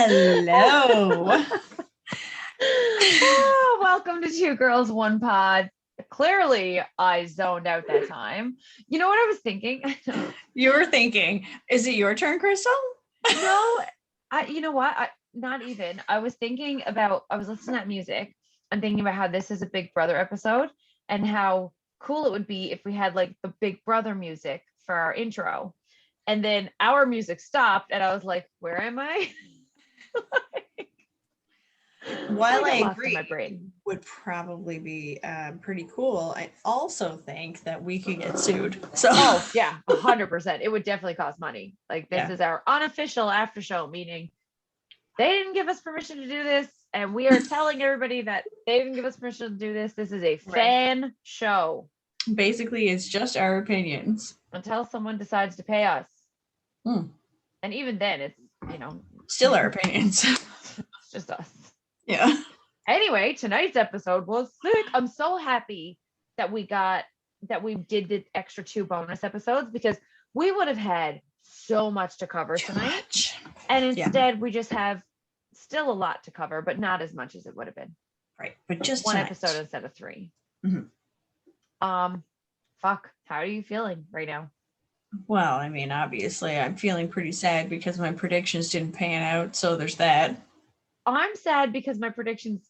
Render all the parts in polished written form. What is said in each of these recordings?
Hello. Oh, welcome to Two Girls, One Pod. Clearly, I zoned out that time. You know what I was thinking? You were thinking, is it your turn, Crystal? No, you know what? Not even. I was thinking about, I was listening to music and thinking about how this is a Big Brother episode and how cool it would be if we had like the Big Brother music for our intro. And then our music stopped, and I was like, where am I? While I got lost in agree, my brain. would probably be pretty cool. I also think that we could get sued. So, Oh yeah, 100%. It would definitely cost money. Like this Yeah. is our unofficial after show, meaning they didn't give us permission to do this, and we are telling everybody that they didn't give us permission to do this. This is a fan show. Basically, it's just our opinions. Until someone decides to pay us. Hmm. And even then, it's, Still our opinions. It's just us. Yeah. Anyway, tonight's episode was sick. I'm so happy that we did the extra 2 bonus episodes, because we would have had so much to cover tonight. And instead we just have still a lot to cover, but not as much as it would have been. Right. But just 1 tonight. episode instead of 3. Mm-hmm. Fuck. How are you feeling right now? Well, I mean, obviously I'm feeling pretty sad because my predictions didn't pan out. So there's that. I'm sad because my predictions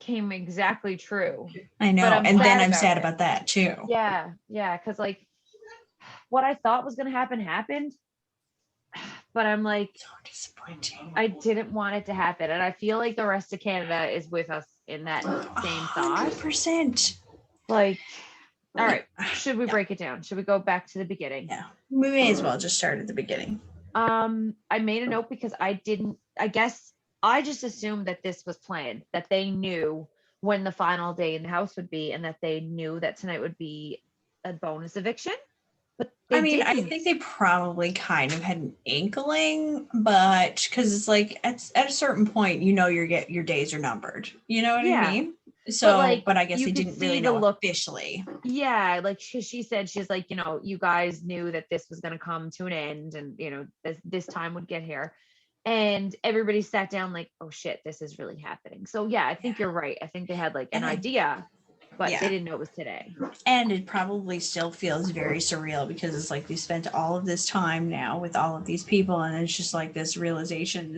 came exactly true. I know. And then I'm sad about that too. Yeah. Because like what I thought was going to happen happened. But I'm like, so disappointing. I didn't want it to happen. And I feel like the rest of Canada is with us in that same thought. 100%. Like, all right, should we break it down? Should we go back to the beginning? Yeah, we may as well just start at the beginning. I made a note because I guess I just assumed that this was planned, that they knew when the final day in the house would be, and that they knew that tonight would be a bonus eviction. But I mean, I think they probably kind of had an inkling, but because it's like at a certain point, your days are numbered. You know what I mean? So, but I guess they didn't really know officially. Yeah, like she said, she's like, you guys knew that this was going to come to an end, and this time would get here, and everybody sat down like, oh shit, this is really happening. So yeah, I think you're right. I think they had like an idea, but they didn't know it was today. And it probably still feels very surreal because it's like we spent all of this time now with all of these people, and it's just like this realization,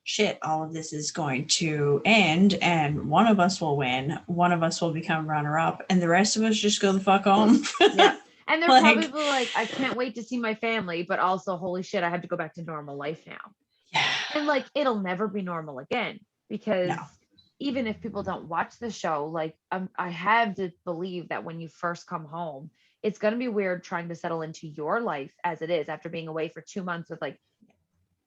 shit, all of this is going to end, and one of us will win, one of us will become runner-up, and the rest of us just go the fuck home. Yeah. And they're probably like, I can't wait to see my family, but also, holy shit, I have to go back to normal life now. Yeah. And like, it'll never be normal again, because even if people don't watch the show, like I have to believe that when you first come home, it's going to be weird trying to settle into your life as it is after being away for 2 months with like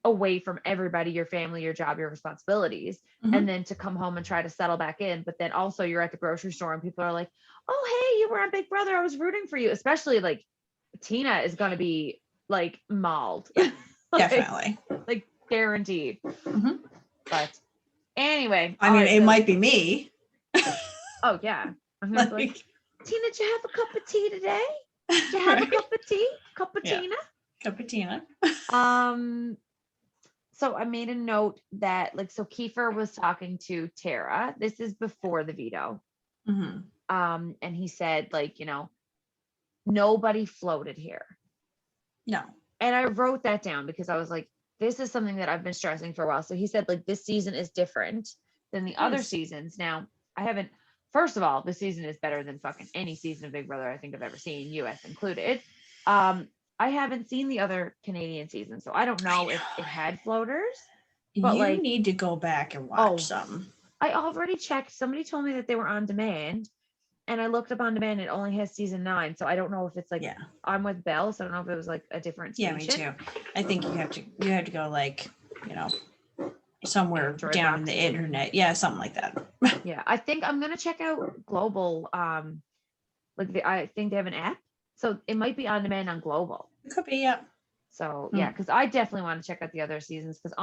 away from everybody, your family, your job, your responsibilities, and then to come home and try to settle back in. But then also you're at the grocery store and people are like, oh, hey, you were on Big Brother, I was rooting for you. Especially like Tina is going to be like mauled. Yeah, definitely. Like guaranteed. But anyway, I mean, it might be me. Oh yeah. I'm gonna be like, Tina, did you have a cup of tea today? Did you have a cup of tea? Cup of Tina? Cup of Tina. So I made a note that so Kiefer was talking to Tara. This is before the veto. And he said nobody floated here. No. And I wrote that down because I was like, this is something that I've been stressing for a while. So he said this season is different than the other seasons. Now, first of all, this season is better than fucking any season of Big Brother I think I've ever seen, US included. I haven't seen the other Canadian seasons, so I don't know if it had floaters. But you need to go back and watch some. I already checked. Somebody told me that they were on demand, and I looked up on demand. It only has season 9, so I don't know if it's I'm with Belle, so I don't know if it was like a different station. Yeah, me too. I think you have to go somewhere Android down in the internet. Yeah, something like that. Yeah, I think I'm gonna check out Global. I think they have an app. So it might be on demand on Global. It could be, yeah. So yeah, because I definitely want to check out the other seasons, because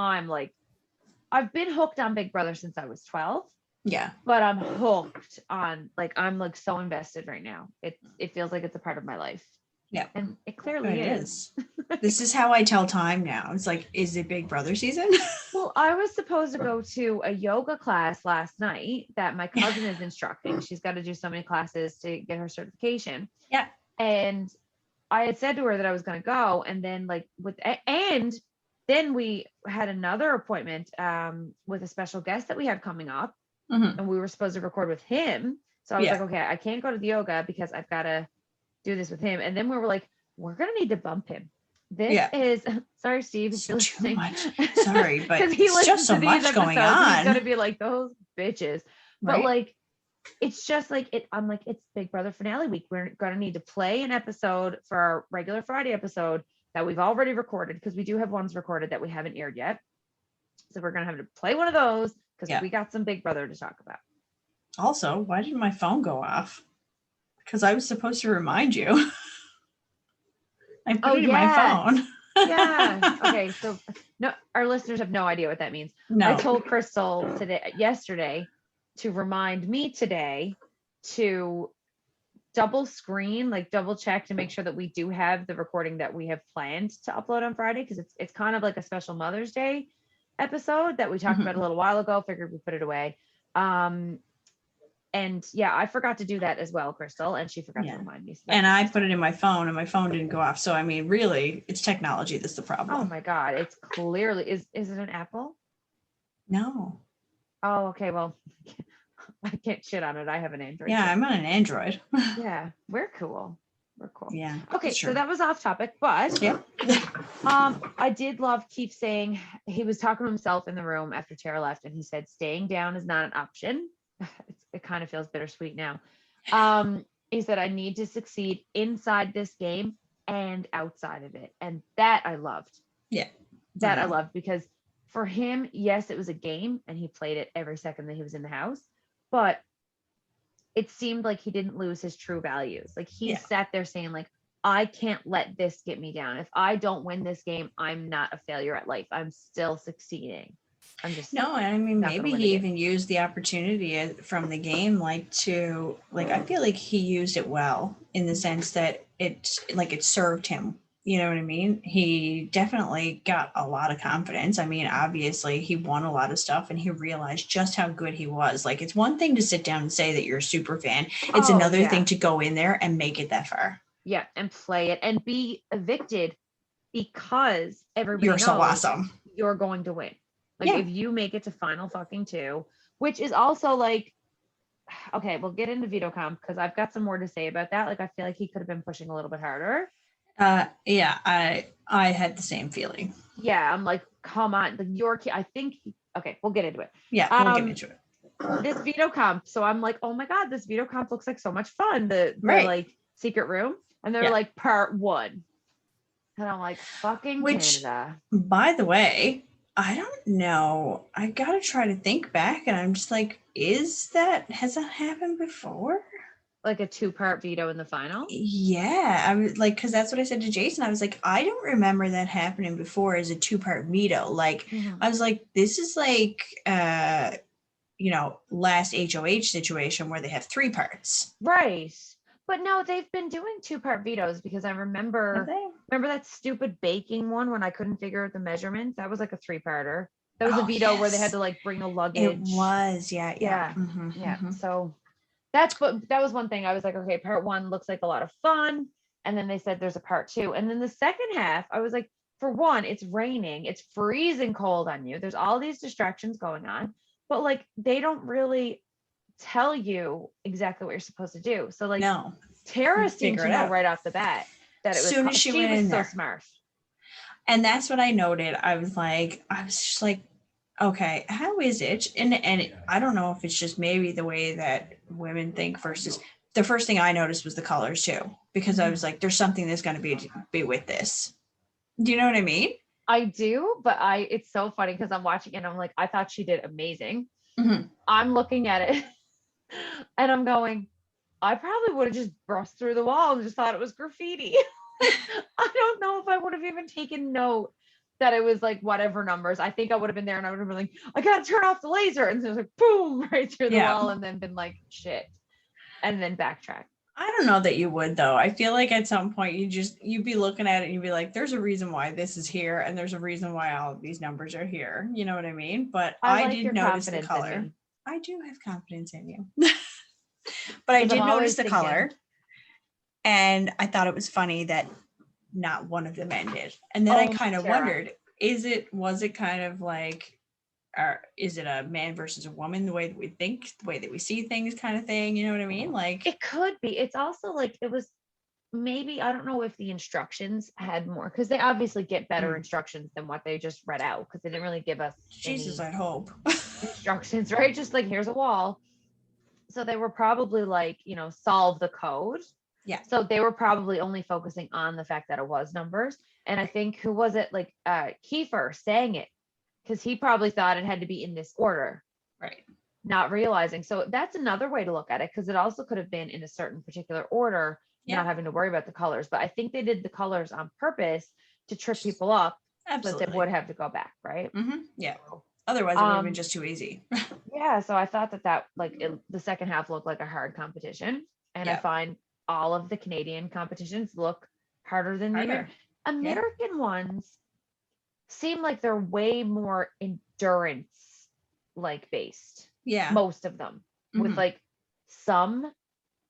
I've been hooked on Big Brother since I was 12. Yeah. But I'm hooked on I'm so invested right now. It feels like it's a part of my life. Yeah. And it clearly It is. This is how I tell time now. It's like, is it Big Brother season? Well, I was supposed to go to a yoga class last night that my cousin is instructing. She's got to do so many classes to get her certification. Yeah. And I had said to her that I was going to go. And then and then we had another appointment with a special guest that we had coming up. Mm-hmm. And we were supposed to record with him. So I was like, okay, I can't go to the yoga because I've got to do this with him. And then we were like, we're going to need to bump him. This is sorry, Steve. It's too much. Sorry, but it's just so much going on. He's gonna be like those bitches. But Right? like, it's just like it. I'm like, it's Big Brother finale week. We're gonna need to play an episode for our regular Friday episode that we've already recorded because we do have ones recorded that we haven't aired yet. So we're gonna have to play one of those because we got some Big Brother to talk about. Also, why did my phone go off? Because I was supposed to remind you. I put it in my phone. Yeah. Okay. So no, our listeners have no idea what that means. No. I told Crystal yesterday to remind me today to double screen, like double check to make sure that we do have the recording that we have planned to upload on Friday. Cause it's kind of like a special Mother's Day episode that we talked about a little while ago. Figured we put it away. And yeah, I forgot to do that as well, Crystal, and she forgot to remind me. So and I put it in my phone and my phone didn't go off. So, I mean, really, it's technology that's the problem. Oh my God. It's clearly, is it an Apple? No. Oh, okay. Well, I can't shit on it. I have an Android. Yeah, I'm on an Android. Yeah, we're cool. We're cool. Yeah. Okay, so that was off topic, but I did love Keith saying, he was talking to himself in the room after Tara left, and he said, staying down is not an option. It kind of feels bittersweet now. He said, I need to succeed inside this game and outside of it. And that I loved. Yeah. That I loved because for him, yes, it was a game and he played it every second that he was in the house, but it seemed like he didn't lose his true values. Like he sat there saying like, I can't let this get me down. If I don't win this game, I'm not a failure at life. I'm still succeeding. I'm just I mean, maybe he even used the opportunity from the game, I feel like he used it well in the sense that it served him. You know what I mean? He definitely got a lot of confidence. I mean, obviously he won a lot of stuff and he realized just how good he was. Like, it's one thing to sit down and say that you're a super fan. It's another thing to go in there and make it that far. Yeah. And play it and be evicted because everybody you're knows so awesome. You're going to win. Like if you make it to final fucking 2, which is also like, okay, we'll get into veto comp because I've got some more to say about that. Like, I feel like he could have been pushing a little bit harder. I had the same feeling. Yeah. I'm like, come on, I think, okay, we'll get into it. Yeah, we'll get into it. This veto comp. So I'm like, oh my God, this veto comp looks like so much fun. The like secret room. And they're like part 1. And I'm like, fucking Canada. By the way, I don't know. I gotta try to think back, and I'm just like, has that happened before? Like a 2-part veto in the final? Yeah, I was like, because that's what I said to Jason. I was like, I don't remember that happening before as a 2-part veto. Like, I was like, this is like, last HOH situation where they have 3 parts. Right. But no, they've been doing 2-part vetoes because I remember that stupid baking one when I couldn't figure out the measurements. That was like a 3-parter. That was a veto where they had to like bring the luggage. It was, yeah. So that was one thing. I was like, okay, part 1 looks like a lot of fun. And then they said there's a part 2. And then the second half, I was like, for one, it's raining. It's freezing cold on you. There's all these distractions going on. But like, they don't really tell you exactly what you're supposed to do. So like, Tara seemed to know right off the bat that it was soon as she went in there. So smart. And that's what I noted. I was just like, okay, how is it? And I don't know if it's just maybe the way that women think versus the first thing I noticed was the colors too, because I was like, there's something that's going to be with this. Do you know what I mean? I do, but it's so funny because I'm watching it and I'm like, I thought she did amazing. I'm looking at it and I'm going, I probably would have just brushed through the wall and just thought it was graffiti. I don't know if I would have even taken note that it was like whatever numbers. I think I would have been there and I would have been like, I gotta turn off the laser. And so it was like, boom, right through the wall and then been like, shit. And then backtrack. I don't know that you would though. I feel like at some point you'd be looking at it and you'd be like, there's a reason why this is here and there's a reason why all of these numbers are here. You know what I mean? But I I like did your notice the confidence in color. me. I do have confidence in you. But I 'Cause I'm did notice always the thinking, color and I thought it was funny that not one of them ended. And then I oh, kind of Tara. wondered, was it kind of like, is it a man versus a woman, the way that we think, the way that we see things kind of thing? You know what I mean? Like, It could be. It's also like it was maybe, I don't know if the instructions had more, because they obviously get better instructions than what they just read out, because they didn't really give us Jesus, any I'd hope. instructions, right? Just like, here's a wall. So they were probably like, solve the code. Yeah. So they were probably only focusing on the fact that it was numbers. And I think, who was it? Like Kiefer saying it, because he probably thought it had to be in this order. Right. Not realizing. So that's another way to look at it, because it also could have been in a certain particular order, not having to worry about the colors. But I think they did the colors on purpose to trip people up. Absolutely. So they would have to go back, right? Mm-hmm. Yeah. Otherwise, it would have been just too easy. Yeah. So I thought that the second half looked like a hard competition. And I find all of the Canadian competitions look harder than the American ones seem like they're way more endurance like based. Yeah. Most of them with like some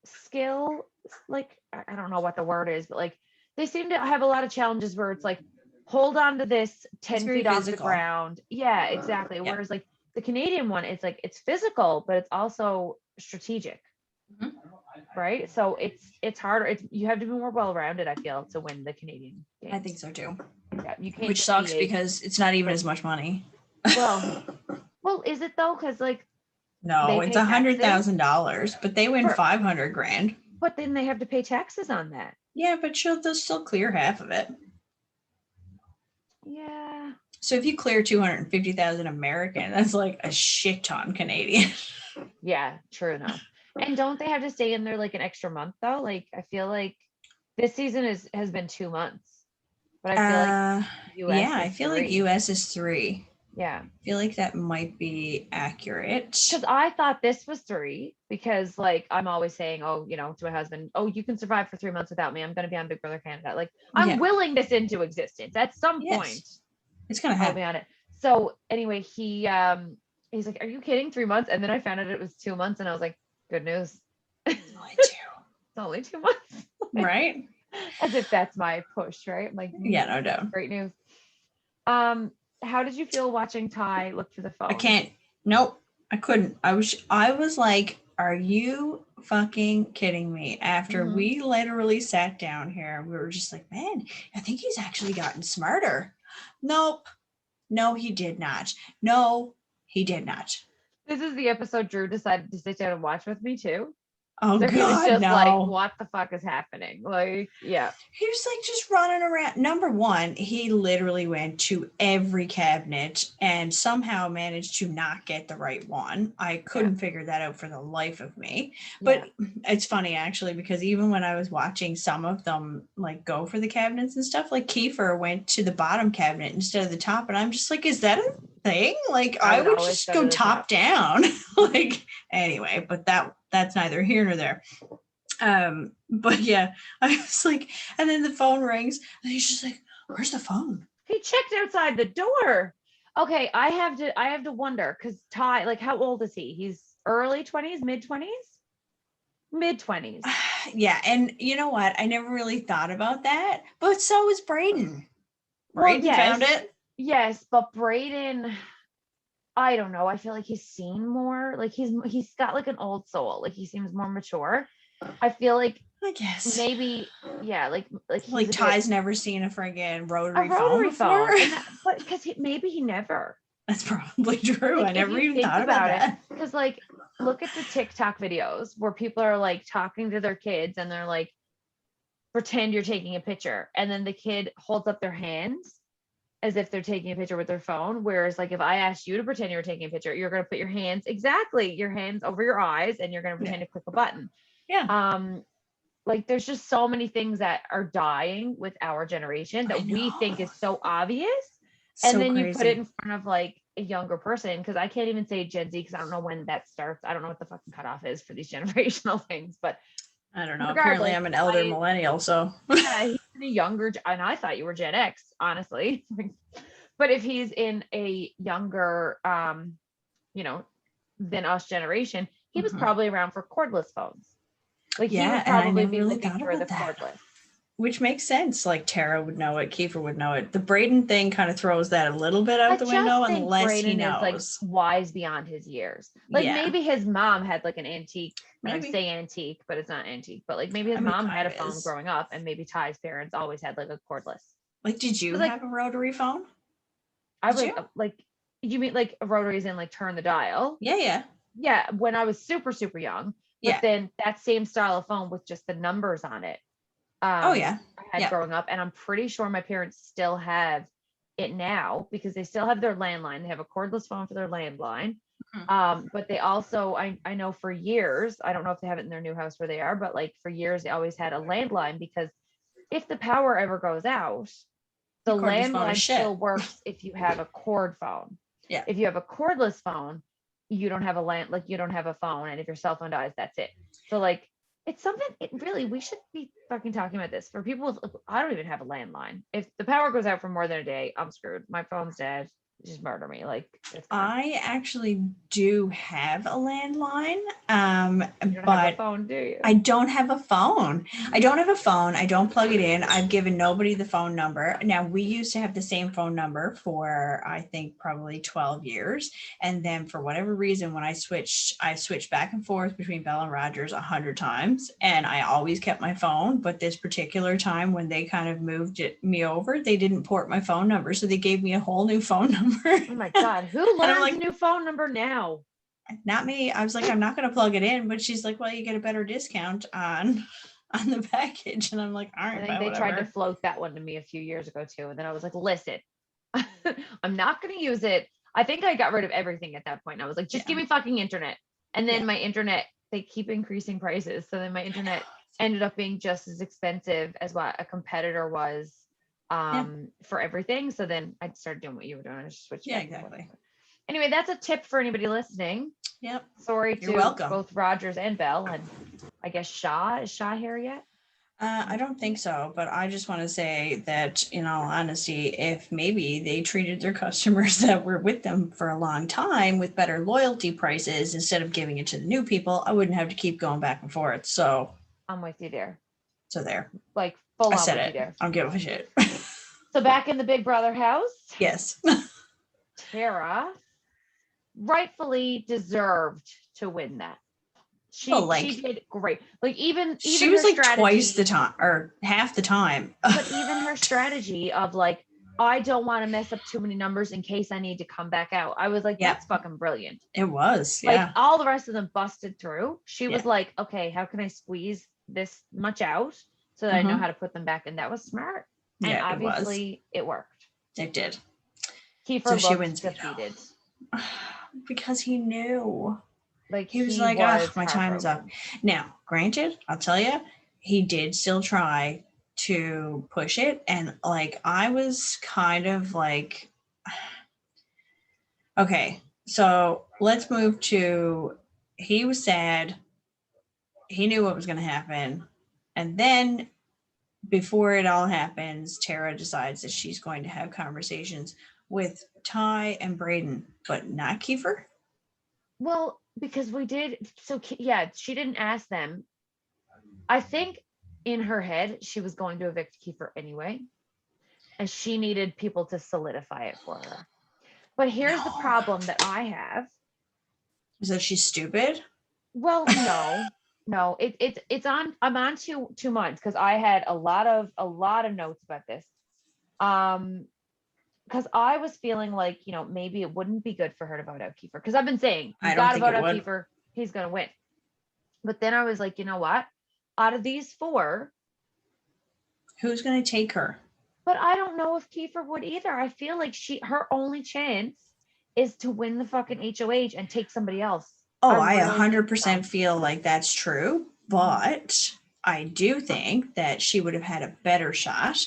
skill, like I don't know what the word is, but like they seem to have a lot of challenges where it's like, hold on to this 10 feet off the ground. Yeah, exactly. Yeah. Whereas like the Canadian one, it's like, it's physical, but it's also strategic. Right. So it's harder. You have to be more well-rounded, I feel, to win the Canadian game. I think so too. Yeah, you can't. Which sucks because it's not even as much money. Well, is it though? Because like, no, it's $100,000, but they win 500 grand. But then they have to pay taxes on that. Yeah, but they'll still clear half of it. Yeah. So if you clear 250,000 American, that's like a shit ton Canadian. Yeah, true enough. And don't they have to stay in there like an extra month though? Like I feel like this season has been 2 months, but I feel like US I feel like US is 3. Yeah. I feel like that might be accurate. Because I thought this was 3, because like I'm always saying, to my husband, you can survive for 3 months without me. I'm going to be on Big Brother Canada. Like I'm willing this into existence at some point. It's going to happen. I'll be on it. So anyway, he's like, are you kidding? 3 months? And then I found out it was 2 months and I was like, good news. It's only 2. It's only 2 months. Right? As if that's my push, right? I'm like, yeah, no doubt. Great news. How did you feel watching Ty look through the phone? I can't. Nope. I couldn't. I was like, are you fucking kidding me? After we literally sat down here, we were just like, man, I think he's actually gotten smarter. Nope. No, he did not. No, he did not. This is the episode Drew decided to sit down and watch with me too. Oh, so God, he was just no. like, what the fuck is happening? Like, yeah. He was like just running around. Number one, he literally went to every cabinet and somehow managed to not get the right one. I couldn't figure that out for the life of me. But it's funny, actually, because even when I was watching some of them like go for the cabinets and stuff, like Kiefer went to the bottom cabinet instead of the top. And I'm just like, is that a thing? Like, I would just go top down. Like, anyway, but that's neither here nor there. But yeah, I was like, and then the phone rings and he's just like, where's the phone? He checked outside the door. Okay, I have to wonder, because Ty, like, how old is he? He's early 20s, mid 20s. Yeah, and you know what? I never really thought about that, but so is Brayden. Brayden found it. Yes, but Brayden, I don't know. I feel like he's seen more. Like he's got like an old soul. Like he seems more mature. I feel like, I guess maybe, yeah, like Ty's never seen a friggin' rotary phone before. But because maybe he never. That's probably true. Like, I never even thought about that. Because like, look at the TikTok videos where people are like talking to their kids and they're like, pretend you're taking a picture, and then the kid holds up their hands as if they're taking a picture with their phone. Whereas like, if I asked you to pretend you were taking a picture, you're going to put your hands over your eyes and you're going to pretend to click a button. Yeah. Like there's just so many things that are dying with our generation that we think is so obvious. And then you put it in front of like a younger person, because I can't even say Gen Z because I don't know when that starts. I don't know what the fucking cutoff is for these generational things, but I don't know. Apparently, Regardless, I'm an elder millennial, so yeah, he's in a younger, and I thought you were Gen X, honestly. But if he's in a younger, you know, than us generation, he was probably around for cordless phones. Like he yeah, would and I probably never be really looking thought for the about that. cordless. Which makes sense. Like Tara would know it, Kiefer would know it. The Braden thing kind of throws that a little bit out I the window just think unless he Braden is like knows. wise beyond his years. Like Yeah, maybe his mom had like an antique, and I maybe. say antique, but it's not antique. But like maybe his I mean, mom kind had a of phone is. growing up, and maybe Ty's parents always had like a cordless. Like, did you But like have a rotary phone? I Did was you? like, you mean like rotaries and like turn the dial? Yeah, yeah, Yeah, when I was super super young. But yeah. then that same style of phone with just the numbers on it, Oh, yeah, I had yeah. growing up, and I'm pretty sure my parents still have it now because they still have their landline. They have a cordless phone for their landline. Mhm. But they also, I know for years, I don't know if they have it in their new house where they are, but like for years they always had a landline because if the power ever goes out, the Your cordless phone is landline shit. still works if you have a cord phone. Yeah. If you have a cordless phone, you don't have a land, like you don't have a phone, and if your cell phone dies, that's it. So like it's something, it really, we should be fucking talking about this for people with, I don't even have a landline. If the power goes out for more than a day, I'm screwed. My phone's dead. Just murder me. Like it's fine. I actually do have a landline, You don't have a but phone, do you? I don't have a phone. I don't have a phone. I don't plug it in. I've given nobody the phone number. Now, we used to have the same phone number for, I think, probably 12 years. And then for whatever reason, when I switched back and forth between Bell and Rogers 100 times. And I always kept my phone. But this particular time when they kind of me over, they didn't port my phone number. So they gave me a whole new phone number. Oh my God. Who And I'm learns a like, new phone number now? not me. I was like, I'm not going to plug it in, but she's like, well, you get a better discount on the package. And I'm like, all I right, think bye, they tried to whatever. float that one to me a few years ago too. And then I was like, listen, I'm not going to use it. I think I got rid of everything at that point. I was like, just Yeah. give me fucking internet. And then Yeah. my internet, they keep increasing prices. So then my internet ended up being just as expensive as what a competitor was for everything. So then I started doing what you were doing. I just switched. Yeah, exactly. Anyway, that's a tip for anybody listening. Yep. Sorry You're to welcome. both Rogers and Bell, and I guess Shaw. Is Shaw here yet? I don't think so, but I just want to say that in all honesty, if maybe they treated their customers that were with them for a long time with better loyalty prices instead of giving it to the new people, I wouldn't have to keep going back and forth. So I'm with you there. there. Like full I on said with it. you there. I don't give a shit. So back in the Big Brother house, Yes. Tara rightfully deserved to win that. She did great. Like even she was her like strategy, twice the time or half the time. but even her strategy of like, I don't want to mess up too many numbers in case I need to come back out. I was like, that's fucking brilliant. It was. Like Yeah. all the rest of them busted through. She was like, okay, how can I squeeze this much out so that I know how to put them back? And that was smart. And Yeah, obviously it worked. It did. Kiefer so she looked wins defeated. Because he knew. Like he was like, oh, my time is up. Now, granted, I'll tell you, he did still try to push it. And like, I was kind of like, okay, so let's move to, he was sad. He knew what was going to happen. And then before it all happens, Tara decides that she's going to have conversations with Ty and Braden, but not Kiefer. Well, because we did. So yeah, she didn't ask them. I think in her head, she was going to evict Kiefer anyway. And she needed people to solidify it for her. But here's the problem that I have. Is that she's stupid? Well, no, it's on. I'm on 2 months because I had a lot of notes about this. Because I was feeling like, maybe it wouldn't be good for her to vote out Kiefer. Because I've been saying, you got to vote out Kiefer. He's going to win. But then I was like, you know what? Out of these 4, who's going to take her? But I don't know if Kiefer would either. I feel like her only chance is to win the fucking HOH and take somebody else. Oh, I 100% feel like that's true. But I do think that she would have had a better shot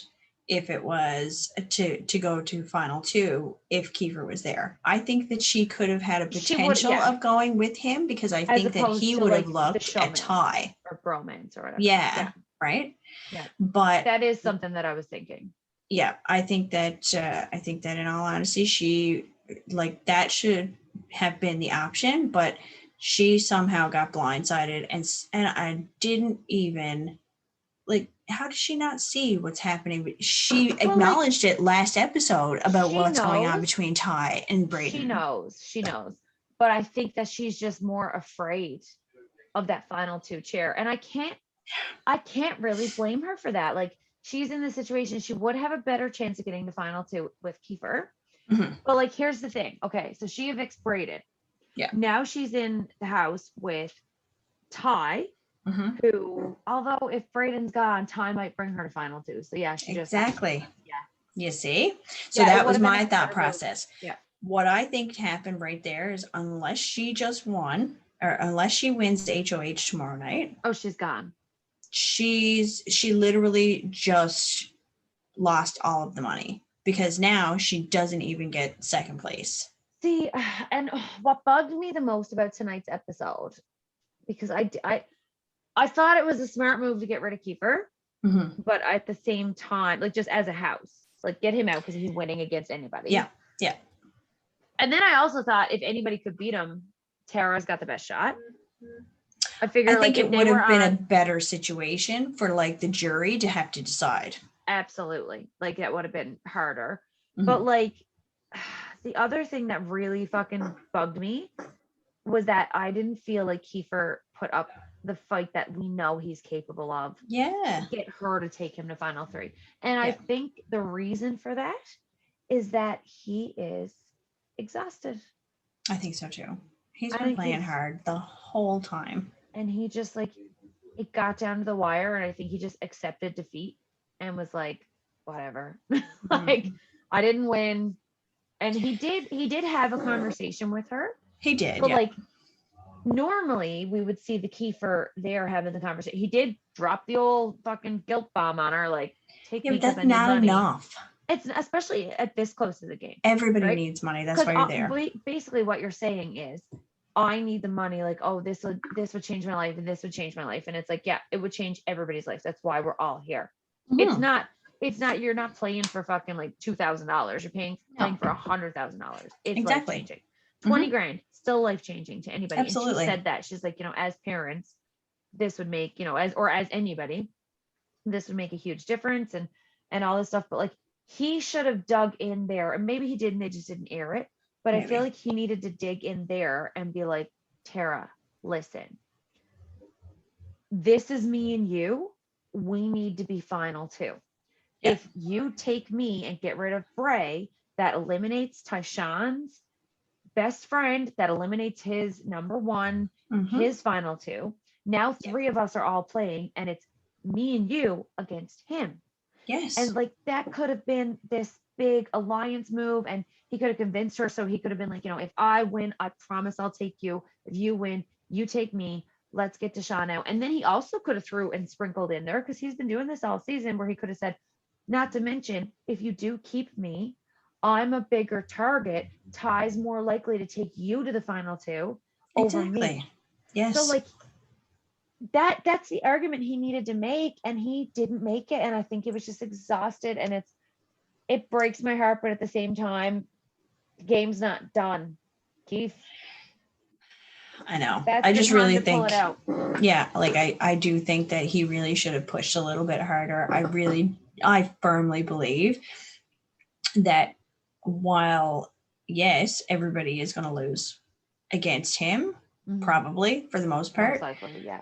if it was to go to final two if Kiefer was there. I think that she could have had a potential of going with him because I think that he would have looked at Ty or bromance or whatever. Yeah. Right. Yeah. But that is something that I was thinking. Yeah, I think that in all honesty, she like that should have been the option, but she somehow got blindsided and I didn't even like, how does she not see what's happening? She acknowledged it last episode about what's going on between Ty and Brayden. She knows. But I think that she's just more afraid of that final two chair. And I can't really blame her for that. Like, she's in the situation, she would have a better chance of getting the final two with Kiefer. Mm-hmm. But like, here's the thing. Okay, so she evicts Brayden. Yeah. Now she's in the house with Ty, who, although if Brayden's gone, Ty might bring her to final two. So yeah, she just exactly. You see? So that was my thought process. Yeah. What I think happened right there is unless she just won or unless she wins the HOH tomorrow night. Oh, she's gone. She literally just lost all of the money because now she doesn't even get second place. See, and what bugged me the most about tonight's episode, because I thought it was a smart move to get rid of Kiefer, but at the same time, like, just as a house, like, get him out because he's winning against anybody. Yeah. And then I also thought if anybody could beat him, Tara's got the best shot. I figure, I think it would have been a better situation for like the jury to have to decide. Absolutely. Like, that would have been harder. But like, the other thing that really fucking bugged me was that I didn't feel like Kiefer put up the fight that we know he's capable of. Yeah. To get her to take him to final three. And I think the reason for that is that he is exhausted. I think so too. He's been playing hard the whole time. And he just, like, it got down to the wire, and I think he just accepted defeat and was like, whatever. Like, I didn't win. And he did have a conversation with her. He did. But like, normally we would see the Kiefer there having the conversation. He did drop the old fucking guilt bomb on her, like, take me because I need money. Enough. It's especially at this close to the game. Everybody needs money. That's why you're there. Basically, what you're saying is, I need the money. Like, oh, this would change my life, and this would change my life. And it's like, yeah, it would change everybody's life. That's why we're all here. It's not. You're not playing for fucking like $2,000. You're playing for $100,000. It's life changing. 20 grand, still life changing to anybody. Absolutely. And she said that. She's like, as parents, this would make, as anybody, this would make a huge difference and all this stuff. But like, he should have dug in there, and maybe he did, and they just didn't air it. But maybe. I feel like he needed to dig in there and be like, Tara, listen, this is me and you. We need to be final two. Yeah. If you take me and get rid of Bray, that eliminates Tyshawn's best friend, that eliminates his number one, his final two. Now 3 of us are all playing, and it's me and you against him. Yes. And like, that could have been this big alliance move, and he could have convinced her. So he could have been like, if I win, I promise I'll take you. If you win, you take me. Let's get Deshawn out. And then he also could have threw and sprinkled in there, because he's been doing this all season, where he could have said, not to mention, if you do keep me, I'm a bigger target. Ty's more likely to take you to the final two over me. Yes. So like, that's the argument he needed to make, and he didn't make it. And I think he was just exhausted, and it breaks my heart, but at the same time, the game's not done. Keith. I know. I just really think, like, I do think that he really should have pushed a little bit harder. I firmly believe that while, yes, everybody is going to lose against him, probably for the most part. Most likely, yeah.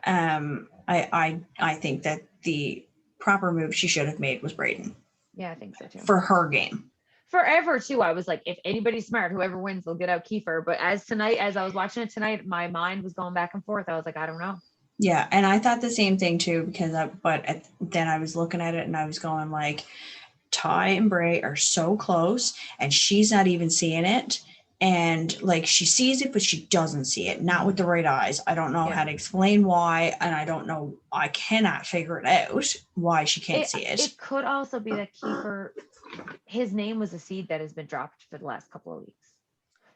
I think that the proper move she should have made was Brayden. Yeah, I think so too. For her game. Forever too. I was like, if anybody's smart, whoever wins, they'll get out Kiefer. But as I was watching it tonight, my mind was going back and forth. I was like, I don't know. Yeah, and I thought the same thing too, because then I was looking at it and I was going like, Ty and Bray are so close, and she's not even seeing it. and like she sees it, but she doesn't see it, not with the right eyes. I don't know how to explain why, and I cannot figure it out why she can't see it. It could also be that Kiefer, his name was a seed that has been dropped for the last couple of weeks.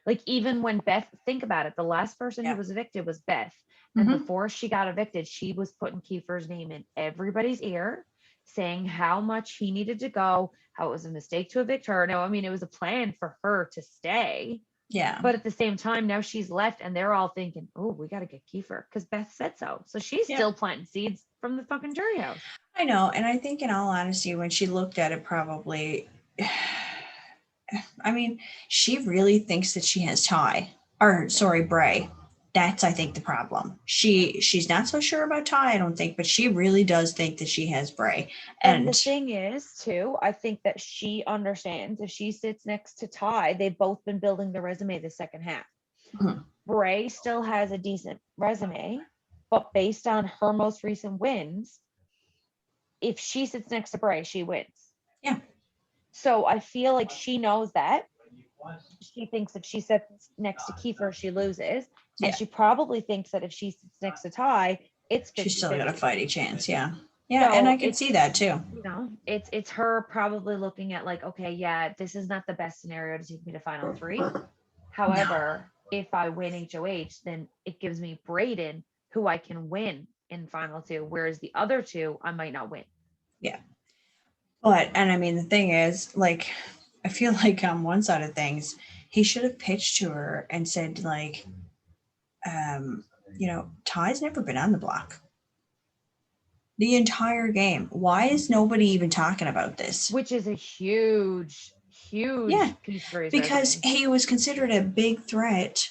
Like even when Beth, think about it, the last person who was evicted was Beth. And before she got evicted, she was putting Kiefer's name in everybody's ear, saying how much he needed to go, how it was a mistake to evict her. No, I mean, it was a plan for her to stay. Yeah. But at the same time, now she's left and they're all thinking, oh, we got to get Kiefer because Beth said so. So she's still planting seeds from the fucking jury house. I know. And I think in all honesty, when she looked at it, probably, I mean, she really thinks that she has Bray. That's, I think, the problem. She's not so sure about Ty, I don't think, but she really does think that she has Bray. And the thing is, too, I think that she understands if she sits next to Ty, they've both been building the resume the second half. Bray still has a decent resume, but based on her most recent wins, if she sits next to Bray, she wins. Yeah. So I feel like she knows that. She thinks if she sits next to Kiefer, she loses. Yeah. And she probably thinks that if she sits next to Ty, it's 50-50. She's still got a fighting chance. Yeah. Yeah. So and I can see that too. You know, it's her probably looking at like, okay, yeah, this is not the best scenario to take me to final 3. However, if I win HOH, then it gives me Brayden, who I can win in final 2, whereas the other 2, I might not win. Yeah. But, and I mean, the thing is, like, I feel like on one side of things, he should have pitched to her and said, like, you know, Ty's never been on the block the entire game. Why is nobody even talking about this? Which is a huge piece for his because resume. He was considered a big threat,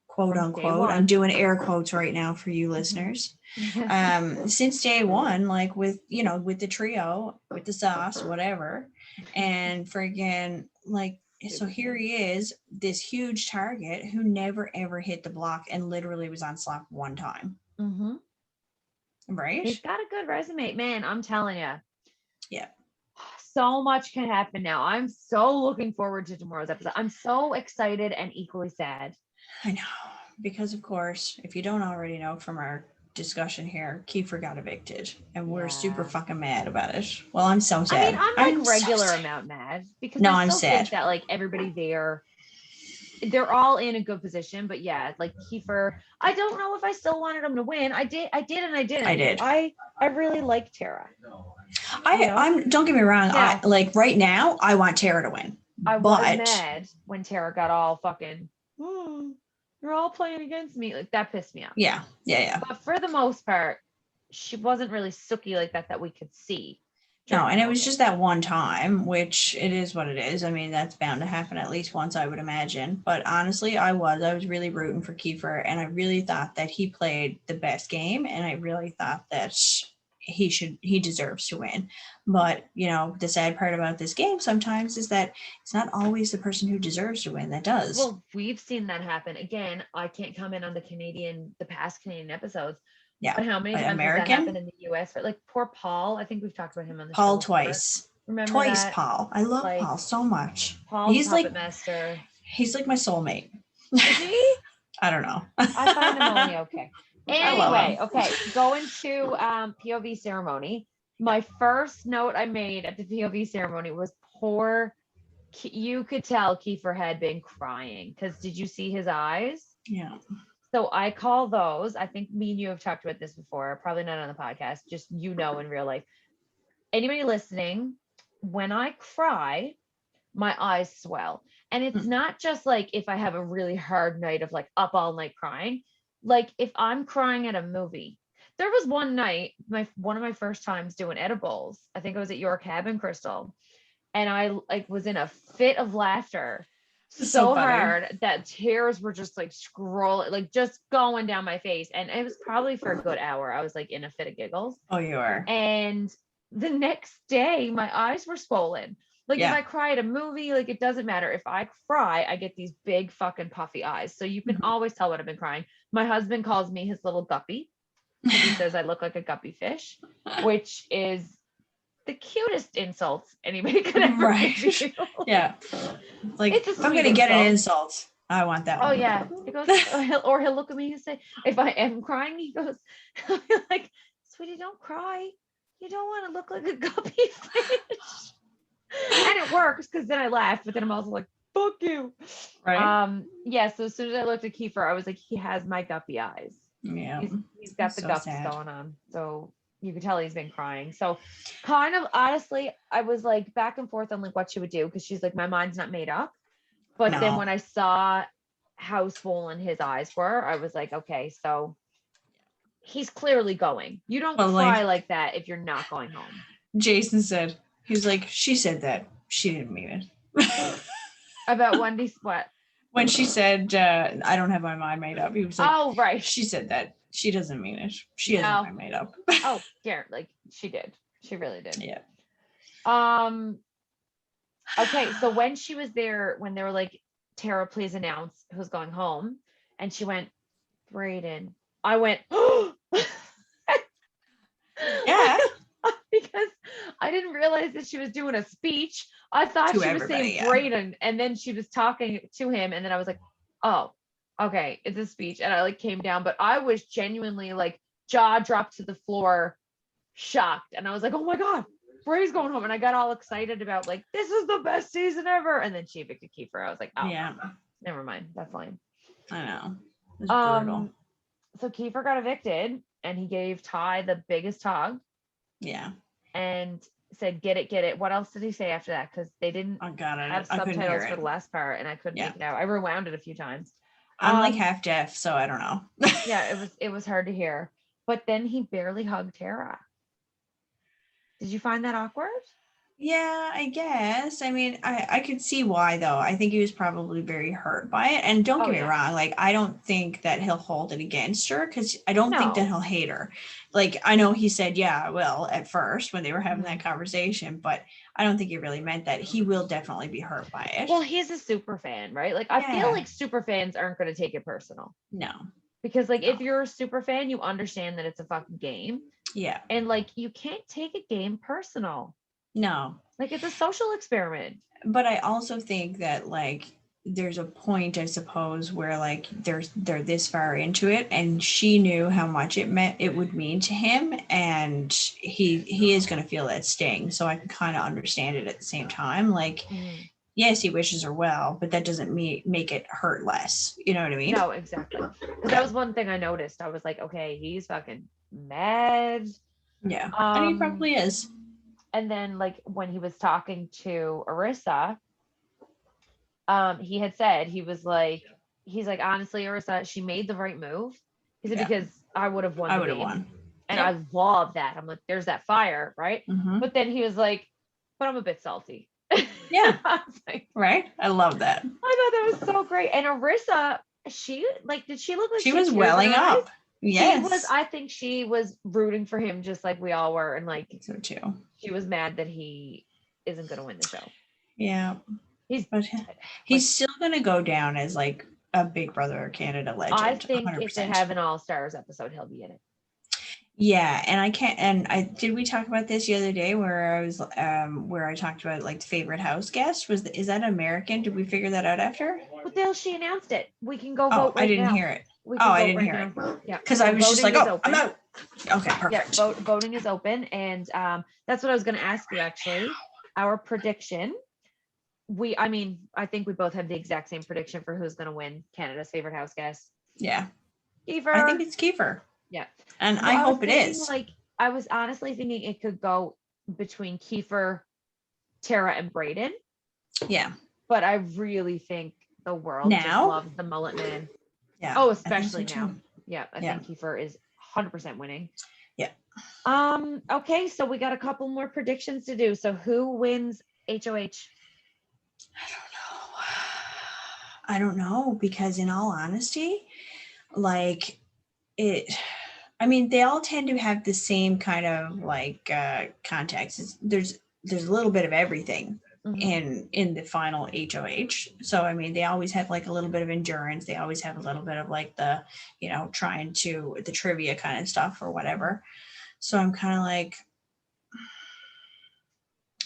quote unquote. I'm doing air quotes right now for you listeners. Since day one, like with the trio, with the sauce, whatever, and friggin' like, so here he is, this huge target who never ever hit the block and literally was on slap one time. Right? He's got a good resume, man. I'm telling you. Yeah. So much can happen now. I'm so looking forward to tomorrow's episode. I'm so excited and equally sad. I know, because of course, if you don't already know from our discussion here, Kiefer got evicted and we're super fucking mad about it. Well, I'm so sad. I mean, I'm like regular amount mad because I still think that like everybody there, they're all in a good position. But yeah, like Kiefer, I don't know if I still wanted him to win. I did and I didn't. I did. I really like Tara. I'm don't get me wrong. Yeah. I like right now I want Tara to win. I was mad when Tara got all fucking you're all playing against me. Like that pissed me off. Yeah. But for the most part, she wasn't really sooky like that we could see. No, and it was just that one time, which it is what it is. I mean, that's bound to happen at least once, I would imagine. But honestly, I was really rooting for Kiefer, and I really thought that he played the best game, and I really thought that he deserves to win. But, the sad part about this game sometimes is that it's not always the person who deserves to win that does. Well, we've seen that happen. Again, I can't comment on the past Canadian episodes. Yeah. But how many times has that happened in the US? But like poor Paul, I think we've talked about him on the Paul show. twice. Remember twice that? Paul. I love Paul so much. Paul's he's puppet like master. He's like my soulmate. Is he? I don't know. I find him only okay. Anyway, okay, going to POV ceremony. My first note I made at the POV ceremony was you could tell Kiefer had been crying because did you see his eyes? Yeah. So I call those, I think me and you have talked about this before, probably not on the podcast, just in real life. Anybody listening, when I cry, my eyes swell. And it's not just like if I have a really hard night of like up all night crying. Like if I'm crying at a movie. There was one night, one of my first times doing edibles. I think I was at your cabin, Crystal. And I like was in a fit of laughter. So hard that tears were just like scrolling, like just going down my face. And it was probably for a good hour. I was like in a fit of giggles. Oh, you are. And the next day, my eyes were swollen. Like if I cry at a movie, like it doesn't matter. If I cry, I get these big fucking puffy eyes. So you can always tell when I've been crying. My husband calls me his little guppy. He says I look like a guppy fish, which is the cutest insults anybody could ever give you. Yeah. Like if I'm gonna get an insult, I want that Oh one. yeah. He goes, or he'll look at me and say, if I am crying, he goes, like, sweetie, don't cry. You don't want to look like a guppy fish. And it works because then I laugh, but then I'm also like, fuck you. Right. Yeah. So as soon as I looked at Kiefer, I was like, he has my guppy eyes. Yeah. He's got the So gups sad. going on. So you could tell he's been crying. So kind of honestly, I was like back and forth on like what she would do because she's like, my mind's not made up. But then No. when I saw how swollen his eyes were, I was like, okay, so he's clearly going. You don't Well, cry like like that if you're not going home. Jason said, he was like, she said that. She didn't mean it. About Wendy's what? When she said, I don't have my mind made up, he was like, Oh, right. she said that. She doesn't mean it. She has her No. mind made up. Oh, yeah, like she did. She really did. Yeah. Okay, so when she was there, when they were like, Tara, please announce who's going home, and she went, Brayden. I went, oh, Yeah. because I didn't realize that she was doing a speech. I thought To she was everybody, saying yeah. Brayden, and then she was talking to him, and then I was like, oh, okay, it's a speech, and I like came down, but I was genuinely like jaw dropped to the floor, shocked, and I was like, oh my god, Bray's going home, and I got all excited about like this is the best season ever, and then she evicted Kiefer. I was like, oh, Yeah. never mind, that's lame. I know. It's brutal. So Kiefer got evicted, and he gave Ty the biggest hug. Yeah. And said, get it. What else did he say after that? Because they didn't I got it. have I couldn't hear subtitles for it. the last part, and I couldn't make it out. I rewound it a few times. I'm like half deaf, so I don't know. Yeah, it was hard to hear. But then he barely hugged Tara. Did you find that awkward? Yeah, I guess. I mean, I could see why though. I think he was probably very hurt by it. And don't get me wrong, like I don't think that he'll hold it against her because I don't think that he'll hate her. Like I know he said, yeah, I will at first when they were having that conversation, but I don't think he really meant that. He will definitely be hurt by it. Well, he's a super fan, right? Like I feel like super fans aren't going to take it personal. No. Because like if you're a super fan, you understand that it's a fucking game. Yeah. And like you can't take a game personal. No. Like it's a social experiment. But I also think that like there's a point, I suppose, where like they're this far into it, and she knew how much it would mean to him, and he is going to feel that sting. So I can kind of understand it at the same time. Like, yes, he wishes her well, but that doesn't make it hurt less. You know what I mean? No, exactly. That was one thing I noticed. I was like, okay, he's fucking mad. Yeah, and he probably is. And then like when he was talking to Arissa, he had said he's like, honestly, Arissa, she made the right move. He said, because I would have won. I would have won. And I love that. I'm like, there's that fire, right? But then he was like, but I'm a bit salty. Yeah. I was like, right. I love that. I thought that was so great. And Arissa, she like, did she look like she was welling up? Yes. I think she was rooting for him just like we all were. And like, so too. She was mad that he isn't going to win the show. Yeah. He's still going to go down as like a Big Brother Canada legend. I think 100%. if they have an All Stars episode, he'll be in it. Yeah, and did we talk about this the other day where I was where I talked about like favorite house guest? Is that American? Did we figure that out after? Well, she announced it. We can go vote right I didn't now. hear it. I didn't hear it. Yeah, because I was just like, I'm out. Okay, perfect. Yeah, voting is open, and that's what I was going to ask you actually. Our prediction. I think we both have the exact same prediction for who's going to win Canada's favorite house guest. Yeah, Kiefer. I think it's Kiefer. Yeah, and I hope it is. Like, I was honestly thinking it could go between Kiefer, Tara, and Brayden. Yeah, but I really think the world now just loves the mullet man. Yeah. Oh, especially so now. Yeah, I think Kiefer is 100% winning. Yeah. Okay, so we got a couple more predictions to do. So who wins HOH? I don't know because in all honesty, like they all tend to have the same kind of like context. There's a little bit of everything in the final HOH. So they always have like a little bit of endurance. They always have a little bit of like the, trying to the trivia kind of stuff or whatever. So I'm kind of like,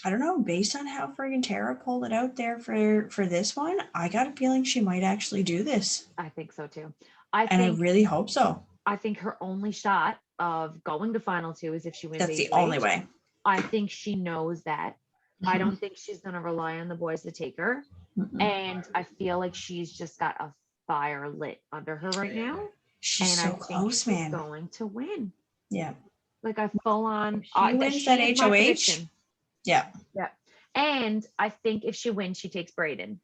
I don't know, based on how friggin' Tara pulled it out there for this one, I got a feeling she might actually do this. I think so too. And I really hope so. I think her only shot of going to final two is if she wins That's the HOH. only way. I think she knows that. Mm-hmm. I don't think she's going to rely on the boys to take her. Mm-mm. And I feel like she's just got a fire lit under her right now. She's so close, man. She's going to win. Yeah. Like I full on. She wins that HOH. Yeah. Yeah. And I think if she wins, she takes Brayden.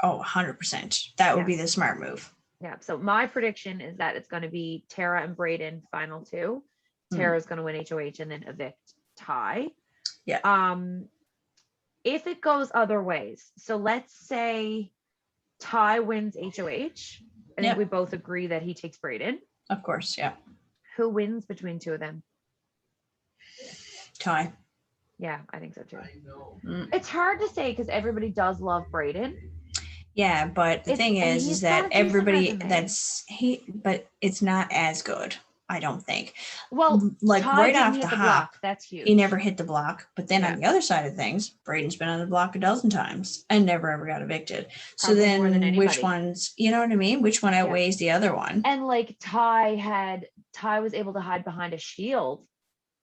Oh, 100%. That would be the smart move. Yeah. So my prediction is that it's going to be Tara and Brayden final two. Tara's going to win HOH and then evict Ty. Yeah. If it goes other ways, so let's say Ty wins HOH. I think we both agree that he takes Brayden. Of course, yeah. Who wins between two of them? Ty. Yeah, I think so too. It's hard to say because everybody does love Brayden. Yeah, but the thing is that everybody but it's not as good, I don't think. Well, like Ty right off the hop, that's huge. He never hit the block. But then on the other side of things, Brayden's been on the block a dozen times and never ever got evicted. Probably so then which ones, you know what I mean? Which one outweighs the other one? And like Ty was able to hide behind a shield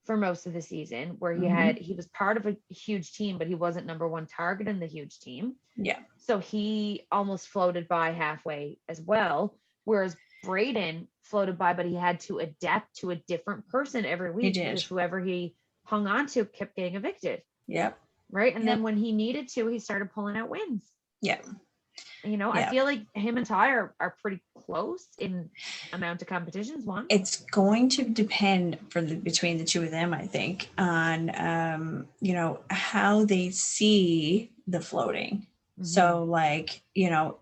for most of the season where he was part of a huge team, but he wasn't number one target in the huge team. Yeah. So he almost floated by halfway as well. Whereas Brayden floated by, but he had to adapt to a different person every week because whoever he hung on to kept getting evicted. Yep. Right. And then when he needed to, he started pulling out wins. Yeah. You know, I feel like him and Ty are pretty close in amount of competitions won. It's going to depend between the two of them, I think, on you know, how they see the floating. Mm-hmm. So like, you know,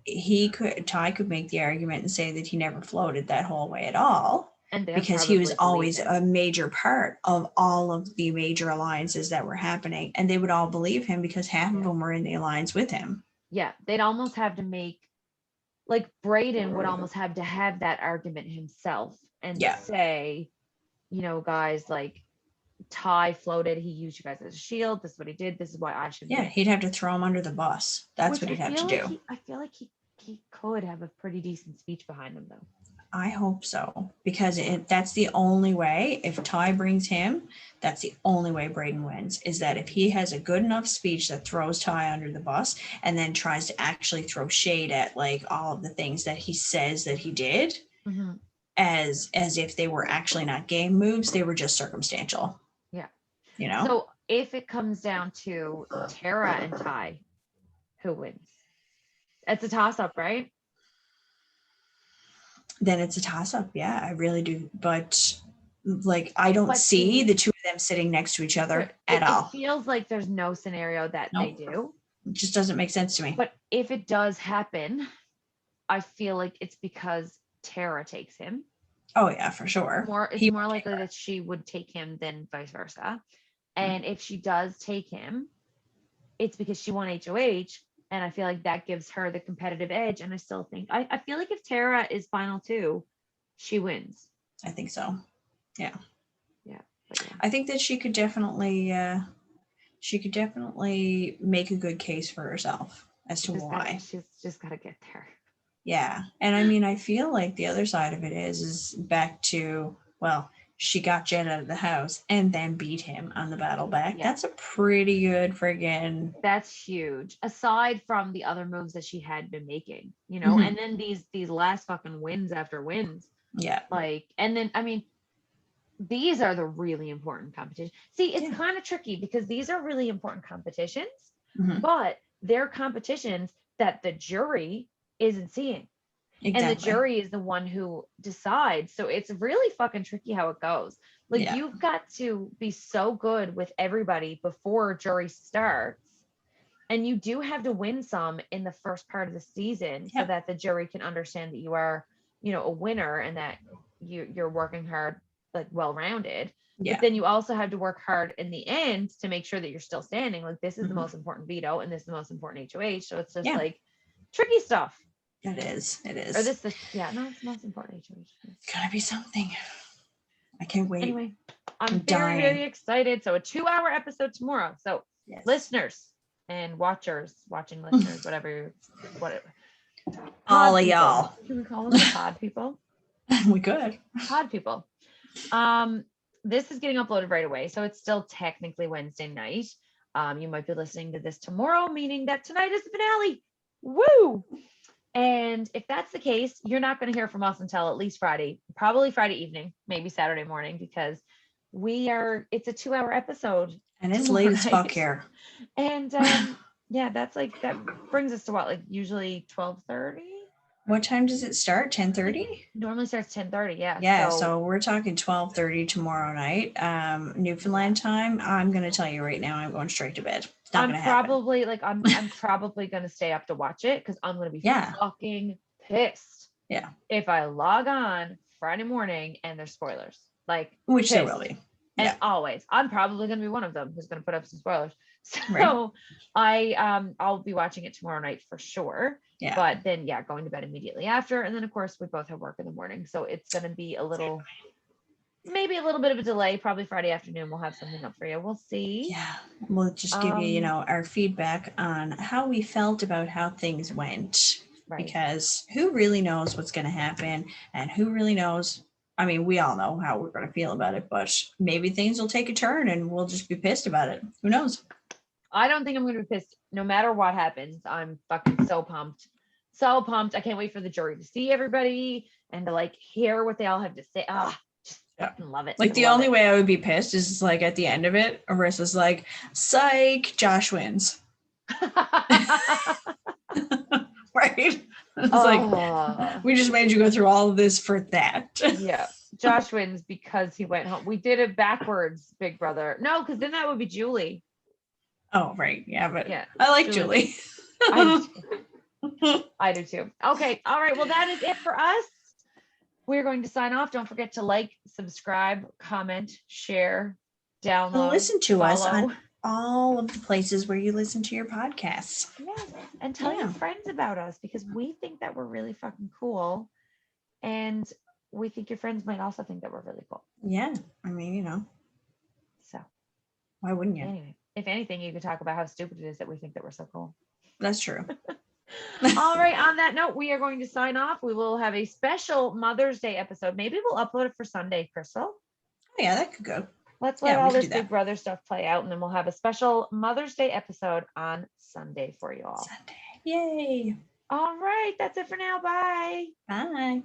Ty could make the argument and say that he never floated that whole way at all. And because he was always a major part of all of the major alliances that were happening. And they would all believe him because half of them were in the alliance with him. Yeah, they'd almost have to make, like Brayden would almost have to have that argument himself and say, you know, guys, like Ty floated, he used you guys as a shield. This is what he did. This is why I should. Yeah, he'd have to throw him under the bus. That's what he'd have to do. I feel like he could have a pretty decent speech behind him, though. I hope so, because that's the only way. If Ty brings him, that's the only way Brayden wins, is that if he has a good enough speech that throws Ty under the bus and then tries to actually throw shade at like all of the things that he says that he did, as if they were actually not game moves, they were just circumstantial. Yeah. You know? So if it comes down to Tara and Ty, who wins? It's a toss-up, right? Then it's a toss-up. Yeah, I really do. But like, I don't see the two of them sitting next to each other at all. It feels like there's no scenario that they do. It just doesn't make sense to me. But if it does happen, I feel like it's because Tara takes him. Oh yeah, for sure. It's more likely that she would take him than vice versa. And if she does take him, it's because she won HOH. And I feel like that gives her the competitive edge. And I still think, I feel like if Tara is final two, she wins. I think so. Yeah. Yeah. I think that she could definitely make a good case for herself as to why. She's just got to get there. Yeah. And I mean, I feel like the other side of it is back to, well, she got Jed out of the house and then beat him on the battle back. Yeah. That's a pretty good friggin'. That's huge. Aside from the other moves that she had been making, you know, and then these last fucking wins after wins. Yeah. Like, and then, I mean, these are the really important competitions. See, it's kind of tricky because these are really important competitions, but they're competitions that the jury isn't seeing. Exactly. And the jury is the one who decides. So it's really fucking tricky how it goes. Like you've got to be so good with everybody before jury starts. And you do have to win some in the first part of the season so that the jury can understand that you are, you know, a winner and that you're working hard, like well-rounded. But then you also have to work hard in the end to make sure that you're still standing. Like this is the most important veto and this is the most important HOH. So it's just like tricky stuff. It is. Or it's the most important HOH. It's gotta be something. I can't wait. Anyway, I'm very, very excited. So a 2-hour episode tomorrow. So listeners and watching listeners, whatever. All Pod of people. y'all. Can we call them the pod people? We could. Pod people. This is getting uploaded right away, so it's still technically Wednesday night. You might be listening to this tomorrow, meaning that tonight is the finale. Woo! And if that's the case, you're not going to hear from us until at least Friday, probably Friday evening, maybe Saturday morning, because it's a 2-hour episode. And it's late as fuck here. And yeah, that brings us to what, like usually 12:30? What time does it start? 10:30? Normally starts 10:30, yeah. Yeah, so we're talking 12:30 tomorrow night. Newfoundland time. I'm gonna tell you right now, I'm going straight to bed. It's not gonna happen. I'm probably gonna stay up to watch it because I'm gonna be fucking pissed. Yeah. If I log on Friday morning and there's spoilers. Which there will be. And always. I'm probably gonna be one of them who's gonna put up some spoilers. So I'll be watching it tomorrow night for sure. Yeah. But then going to bed immediately after. And then of course we both have work in the morning. So it's gonna be maybe a little bit of a delay. Probably Friday afternoon we'll have something up for you. We'll see. Yeah. We'll just give you, our feedback on how we felt about how things went. Right. Because who really knows what's gonna happen, and who really knows. I mean, we all know how we're going to feel about it, but maybe things will take a turn and we'll just be pissed about it. Who knows? I don't think I'm going to be pissed no matter what happens. I'm fucking so pumped. So pumped. I can't wait for the jury to see everybody and to hear what they all have to say. Just fucking love it. The only way I would be pissed is at the end of it, Arissa's like, psych, Josh wins. Right? It's we just made you go through all of this for that. Yeah. Josh wins because he went home. We did it backwards, Big Brother. No, because then that would be Julie. Oh, right. Yeah, but I like Julie. I do too. Okay. All right. Well, that is it for us. We're going to sign off. Don't forget to subscribe, comment, share, download, and listen to us on all of the places where you listen to your podcasts. Yeah. And tell your friends about us, because we think that we're really fucking cool. And we think your friends might also think that we're really cool. Yeah. I mean, So why wouldn't you? Anyway, if anything, you could talk about how stupid it is that we think that we're so cool. That's true. All right. On that note, we are going to sign off. We will have a special Mother's Day episode. Maybe we'll upload it for Sunday, Crystal. Oh, yeah, that could go. Let's let all this Big Brother stuff play out, and then we'll have a special Mother's Day episode on Sunday for you all. Sunday. Yay. All right. That's it for now. Bye. Bye.